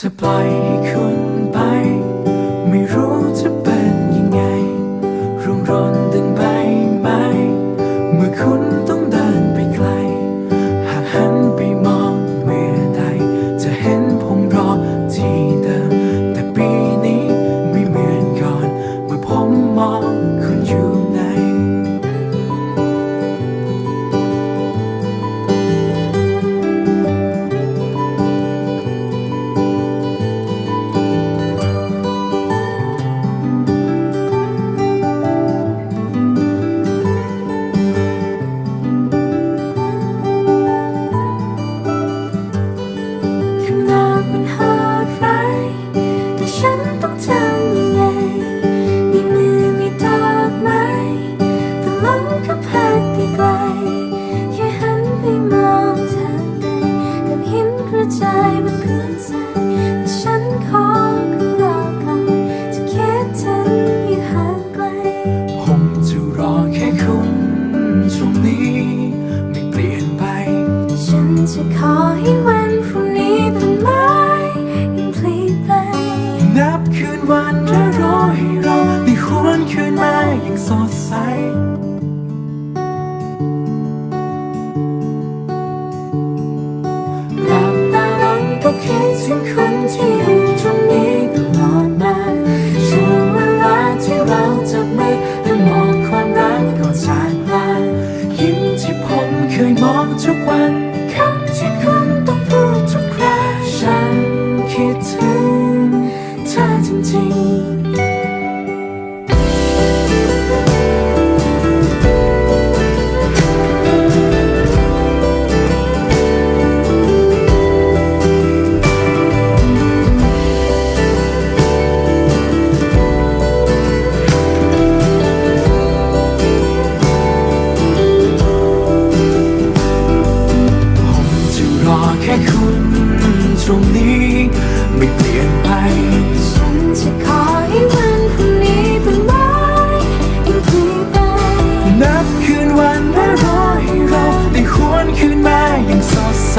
จะปล่อยให้คุณไปไม่รู้จะเป็นยังไงรุ่งรนดังใบไม้เมื่อคุณต้องเดินไปไกลหากหันไปมองเมื่อใดจะเห็นผมรอที่เดิมแต่ปีนี้ไม่เหมือนก่อนเมื่อผมมองคุณอยู่ในฉันต้องทำยังไงมีมือมีดอกไม้แต่ลมก็พัดไปไกลแค่หันไปมองเธอได้กับหินกระจายบนพื้นทรายแต่ฉันขอคุณรอก่อนจะคิดถึงอยู่ห่างไกลผมจะรอแค่คุณตรงนี้ไม่เปลี่ยนไปฉันจะขอให้วันพรุ่งนี้ต้นไม้ยังพลีไปนับคืนวันและรอให้เราได้หวนคืนมาอย่างสดใสหลับตาลงก็คิดถึงคนที่อยู่ตรงนี้ตลอดมาช่วงเวลาที่เราจับมือและมองความรักก่อนจากลายิ้มที่ผมเคยมองทุกวันคำที่คุณต้องพูดทุกคราฉันคิดถึงเธอจริงๆรอแค่คุณตรงนี้ไม่เปลี่ยนไปฉันจะขอให้วันพรุ่งนี้ต้นไม้ยังพลีไปนับคืนวันและรอให้เราได้หวนคืนมาอย่างสดใส